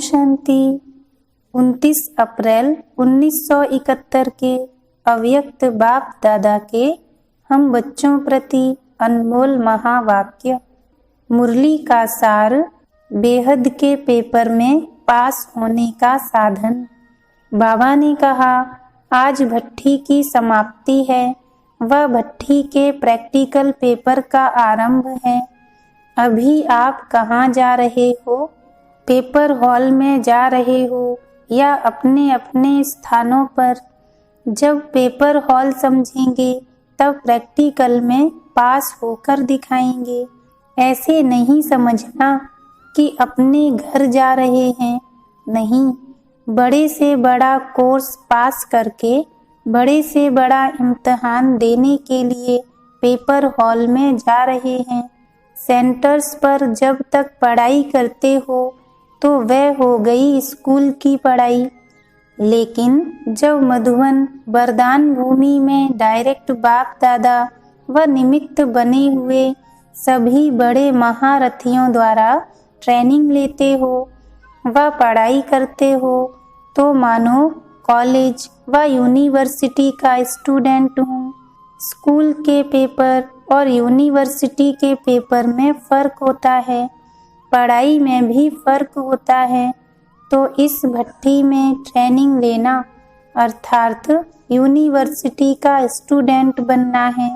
शांति। 29 अप्रैल 1971 के अव्यक्त बाप दादा के हम बच्चों प्रति अनमोल महावाक्य। मुरली का सार, बेहद के पेपर में पास होने का साधन। बाबा ने कहा, आज भट्ठी की समाप्ति है, वह भट्ठी के प्रैक्टिकल पेपर का आरंभ है। अभी आप कहाँ जा रहे हो? पेपर हॉल में जा रहे हो या अपने अपने स्थानों पर? जब पेपर हॉल समझेंगे तब प्रैक्टिकल में पास होकर दिखाएंगे। ऐसे नहीं समझना कि अपने घर जा रहे हैं। नहीं, बड़े से बड़ा कोर्स पास करके बड़े से बड़ा इम्तिहान देने के लिए पेपर हॉल में जा रहे हैं। सेंटर्स पर जब तक पढ़ाई करते हो तो वह हो गई स्कूल की पढ़ाई, लेकिन जब मधुबन वरदान भूमि में डायरेक्ट बाप दादा व निमित्त बने हुए सभी बड़े महारथियों द्वारा ट्रेनिंग लेते हो व पढ़ाई करते हो, तो मानो कॉलेज व यूनिवर्सिटी का स्टूडेंट हूँ। स्कूल के पेपर और यूनिवर्सिटी के पेपर में फ़र्क होता है, पढ़ाई में भी फ़र्क होता है। तो इस भट्ठी में ट्रेनिंग लेना अर्थात यूनिवर्सिटी का स्टूडेंट बनना है,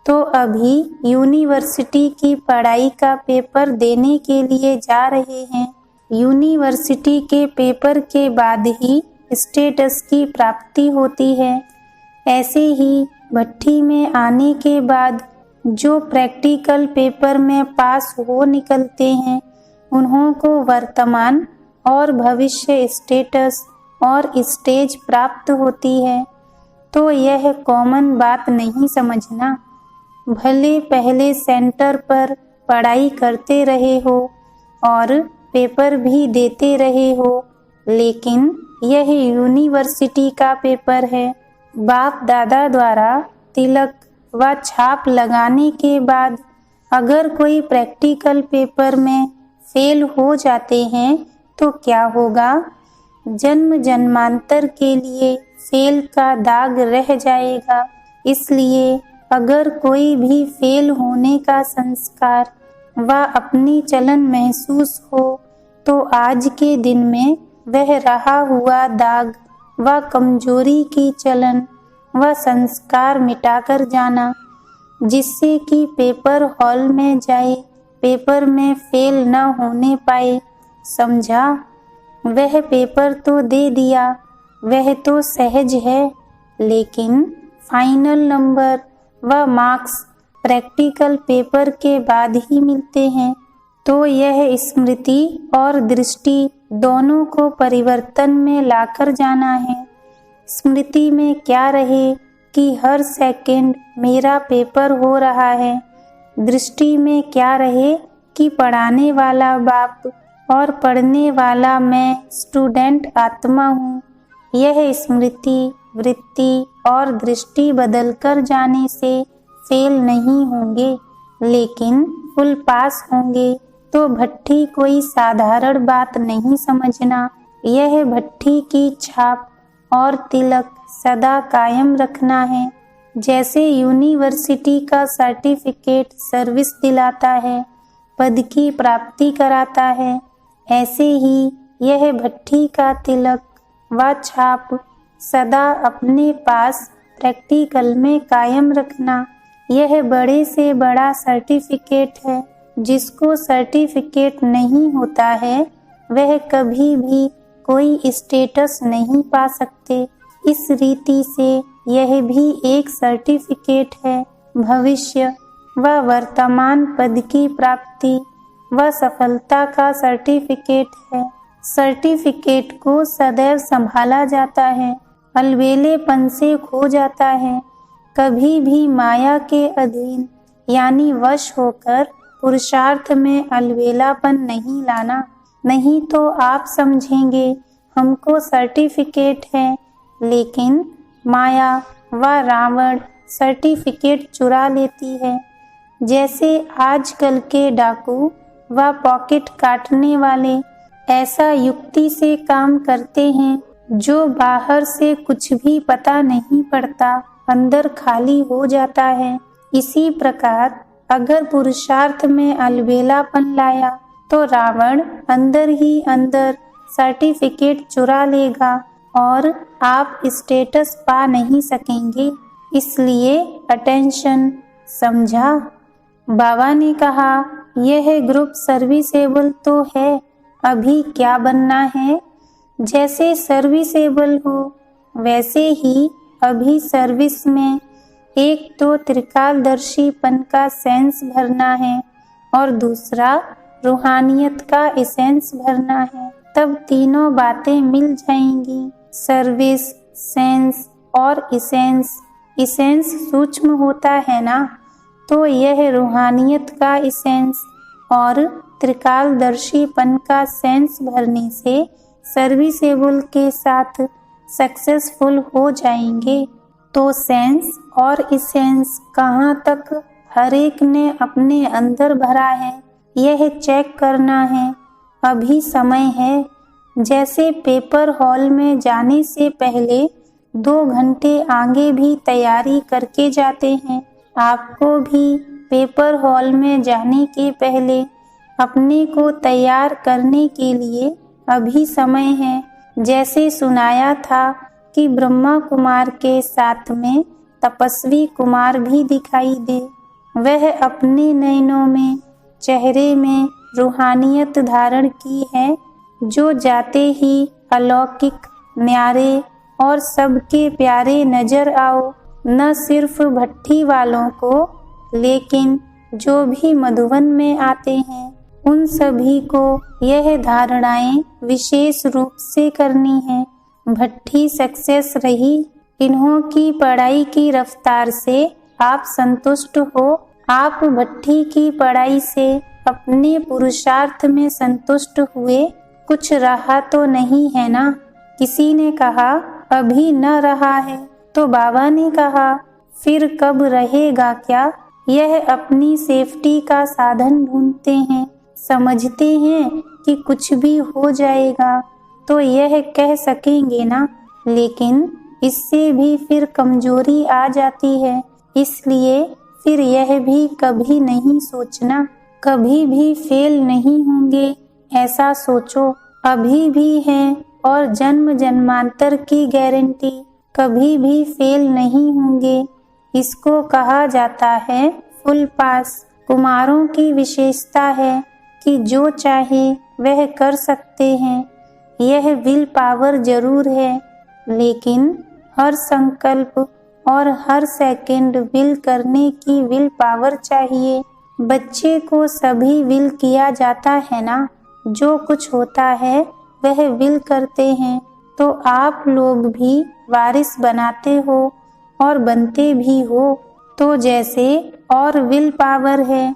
तो अभी यूनिवर्सिटी की पढ़ाई का पेपर देने के लिए जा रहे हैं। यूनिवर्सिटी के पेपर के बाद ही स्टेटस की प्राप्ति होती है। ऐसे ही भट्ठी में आने के बाद जो प्रैक्टिकल पेपर में पास हो निकलते हैं, उन्हों को वर्तमान और भविष्य स्टेटस और स्टेज प्राप्त होती है। तो यह कॉमन बात नहीं समझना। भले पहले सेंटर पर पढ़ाई करते रहे हो और पेपर भी देते रहे हो, लेकिन यह यूनिवर्सिटी का पेपर है। बाप दादा द्वारा तिलक व छाप लगाने के बाद अगर कोई प्रैक्टिकल पेपर में फेल हो जाते हैं तो क्या होगा? जन्म जन्मांतर के लिए फेल का दाग रह जाएगा। इसलिए अगर कोई भी फेल होने का संस्कार व अपनी चलन महसूस हो तो आज के दिन में वह रहा हुआ दाग व कमजोरी की चलन व संस्कार मिटाकर जाना, जिससे कि पेपर हॉल में जाए पेपर में फेल न होने पाए। समझा? वह पेपर तो दे दिया, वह तो सहज है, लेकिन फाइनल नंबर व मार्क्स प्रैक्टिकल पेपर के बाद ही मिलते हैं। तो यह स्मृति और दृष्टि दोनों को परिवर्तन में लाकर जाना है। स्मृति में क्या रहे कि हर सेकंड मेरा पेपर हो रहा है। दृष्टि में क्या रहे कि पढ़ाने वाला बाप और पढ़ने वाला मैं स्टूडेंट आत्मा हूँ। यह स्मृति, वृत्ति और दृष्टि बदलकर जाने से फेल नहीं होंगे, लेकिन फुल पास होंगे। तो भट्ठी कोई साधारण बात नहीं समझना। यह भट्ठी की छाप और तिलक सदा कायम रखना है। जैसे यूनिवर्सिटी का सर्टिफिकेट सर्विस दिलाता है, पद की प्राप्ति कराता है, ऐसे ही यह भट्ठी का तिलक व छाप सदा अपने पास प्रैक्टिकल में कायम रखना। यह बड़े से बड़ा सर्टिफिकेट है। जिसको सर्टिफिकेट नहीं होता है वह कभी भी कोई स्टेटस नहीं पा सकते। इस रीति से यह भी एक सर्टिफिकेट है। भविष्य व वर्तमान पद की प्राप्ति व सफलता का सर्टिफिकेट है। सर्टिफिकेट को सदैव संभाला जाता है, अलबेलेपन से खो जाता है। कभी भी माया के अधीन यानी वश होकर पुरुषार्थ में अलबेलापन नहीं लाना, नहीं तो आप समझेंगे हमको सर्टिफिकेट है, लेकिन माया व रावण सर्टिफिकेट चुरा लेती है। जैसे आजकल के डाकू व पॉकेट काटने वाले ऐसा युक्ति से काम करते हैं जो बाहर से कुछ भी पता नहीं पड़ता, अंदर खाली हो जाता है। इसी प्रकार अगर पुरुषार्थ में अलबेलापन लाया तो रावण अंदर ही अंदर सर्टिफिकेट चुरा लेगा और आप स्टेटस पा नहीं सकेंगे। इसलिए अटेंशन, समझा? बाबा ने कहा यह ग्रुप सर्विसेबल तो है, अभी क्या बनना है? जैसे सर्विसेबल हो वैसे ही अभी सर्विस में एक तो त्रिकालदर्शीपन का सेंस भरना है और दूसरा रूहानियत का एसेंस भरना है। तब तीनों बातें मिल जाएंगी, सर्विस, सेंस और एसेंस। एसेंस सूक्ष्म होता है ना, तो यह रूहानियत का एसेंस और त्रिकालदर्शीपन का सेंस भरने से सर्विसेबल के साथ सक्सेसफुल हो जाएंगे। तो सेंस और एसेंस कहाँ तक हर एक ने अपने अंदर भरा है, यह चेक करना है। अभी समय है। जैसे पेपर हॉल में जाने से पहले 2 घंटे आगे भी तैयारी करके जाते हैं, आपको भी पेपर हॉल में जाने के पहले अपने को तैयार करने के लिए अभी समय है। जैसे सुनाया था कि ब्रह्मा कुमार के साथ में तपस्वी कुमार भी दिखाई दे, वह अपने नयनों में, चेहरे में रूहानियत धारण की है, जो जाते ही अलौकिक, न्यारे और सबके प्यारे नजर आओ। न सिर्फ भट्ठी वालों को, लेकिन जो भी मधुवन में आते हैं उन सभी को यह धारणाएं विशेष रूप से करनी है। भट्ठी सक्सेस रही, इन्हों की पढ़ाई की रफ्तार से आप संतुष्ट हो। आप भट्ठी की पढ़ाई से अपने पुरुषार्थ में संतुष्ट हुए, कुछ रहा तो नहीं है ना? किसी ने कहा अभी न रहा है, तो बाबा ने कहा फिर कब रहेगा क्या? यह अपनी सेफ्टी का साधन ढूंढते हैं, समझते हैं कि कुछ भी हो जाएगा तो यह कह सकेंगे ना, लेकिन इससे भी फिर कमजोरी आ जाती है। इसलिए फिर यह भी कभी नहीं सोचना, कभी भी फेल नहीं होंगे ऐसा सोचो। अभी भी है और जन्म जन्मांतर की गारंटी, कभी भी फेल नहीं होंगे। इसको कहा जाता है फुल पास। कुमारों की विशेषता है कि जो चाहे वह कर सकते हैं। यह विल पावर जरूर है, लेकिन हर संकल्प और हर सेकंड विल करने की विल पावर चाहिए। बच्चे को सभी विल किया जाता है ना, जो कुछ होता है वह विल करते हैं। तो आप लोग भी वारिस बनाते हो और बनते भी हो। तो जैसे और विल पावर है,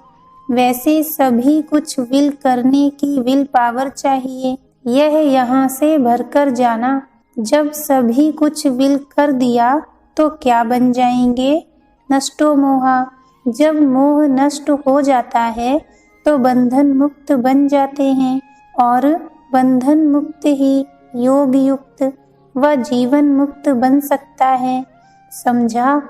वैसे सभी कुछ विल करने की विल पावर चाहिए। यह यहाँ से भरकर जाना। जब सभी कुछ विल कर दिया तो क्या बन जाएंगे? नष्टो मोहा। जब मोह नष्ट हो जाता है तो बंधन मुक्त बन जाते हैं, और बंधन मुक्त ही योग युक्त व जीवन मुक्त बन सकता है। समझा?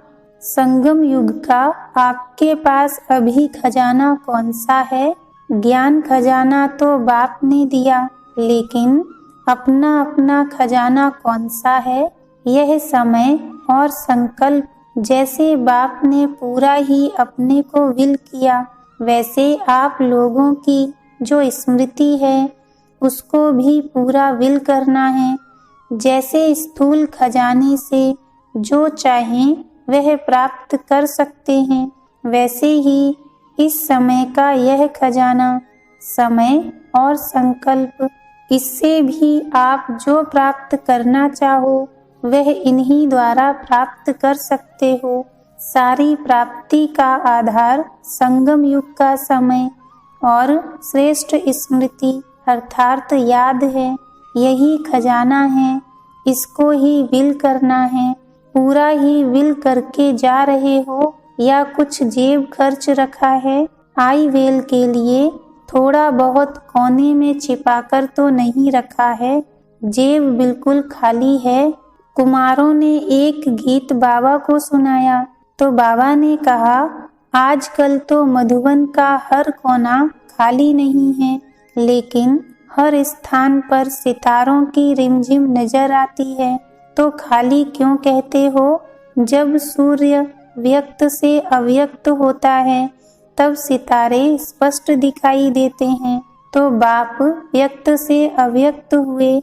संगम युग का आपके पास अभी खजाना कौन सा है? ज्ञान खजाना तो बाप ने दिया, लेकिन अपना अपना खजाना कौन सा है? यह समय और संकल्प। जैसे बाप ने पूरा ही अपने को विल किया, वैसे आप लोगों की जो स्मृति है उसको भी पूरा विल करना है। जैसे स्थूल खजाने से जो चाहें वह प्राप्त कर सकते हैं, वैसे ही इस समय का यह खजाना, समय और संकल्प, इससे भी आप जो प्राप्त करना चाहो वह इन्हीं द्वारा प्राप्त कर सकते हो। सारी प्राप्ति का आधार संगम युग का समय और श्रेष्ठ स्मृति अर्थात याद है। यही खजाना है, इसको ही विल करना है। पूरा ही विल करके जा रहे हो या कुछ जेब खर्च रखा है आई वेल के लिए, थोड़ा बहुत कोने में छिपाकर तो नहीं रखा है, जेब बिल्कुल खाली है। कुमारों ने एक गीत बाबा को सुनाया तो बाबा ने कहा, आजकल तो मधुबन का हर कोना खाली नहीं है, लेकिन हर स्थान पर सितारों की रिमझिम नजर आती है, तो खाली क्यों कहते हो? जब सूर्य व्यक्त से अव्यक्त होता है तब सितारे स्पष्ट दिखाई देते हैं, तो बाप व्यक्त से अव्यक्त हुए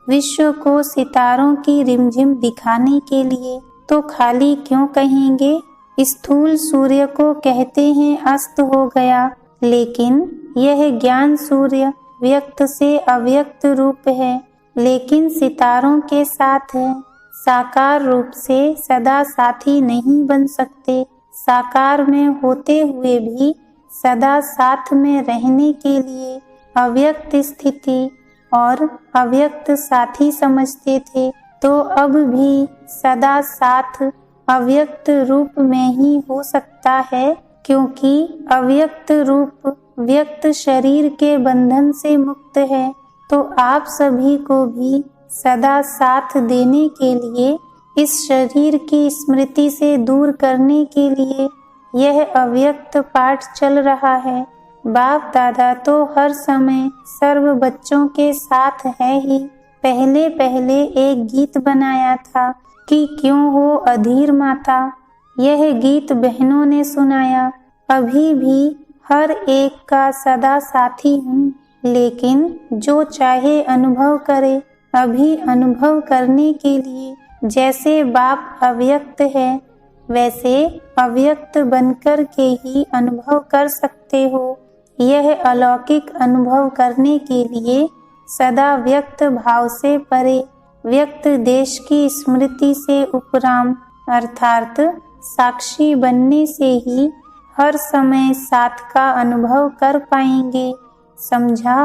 विश्व को सितारों की रिमझिम दिखाने के लिए, तो खाली क्यों कहेंगे? स्थूल सूर्य को कहते हैं अस्त हो गया, लेकिन यह ज्ञान सूर्य व्यक्त से अव्यक्त रूप है, लेकिन सितारों के साथ है। साकार रूप से सदा साथी नहीं बन सकते, साकार में होते हुए भी सदा साथ में रहने के लिए अव्यक्त स्थिति और अव्यक्त साथी समझते थे, तो अब भी सदा साथ अव्यक्त रूप में ही हो सकता है, क्योंकि अव्यक्त रूप व्यक्त शरीर के बंधन से मुक्त है। तो आप सभी को भी सदा साथ देने के लिए, इस शरीर की स्मृति से दूर करने के लिए यह अव्यक्त पाठ चल रहा है। बाप दादा तो हर समय सर्व बच्चों के साथ है ही। पहले पहले एक गीत बनाया था कि क्यों हो अधीर माता, यह गीत बहनों ने सुनाया। अभी भी हर एक का सदा साथी हूँ, लेकिन जो चाहे अनुभव करे। अभी अनुभव करने के लिए जैसे बाप अव्यक्त है, वैसे अव्यक्त बनकर के ही अनुभव कर सकते हो। यह अलौकिक अनुभव करने के लिए सदा व्यक्त भाव से परे, व्यक्त देश की स्मृति से उपराम अर्थात साक्षी बनने से ही हर समय साथ का अनुभव कर पाएंगे। समझा?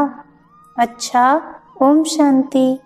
अच्छा, ओम शांति।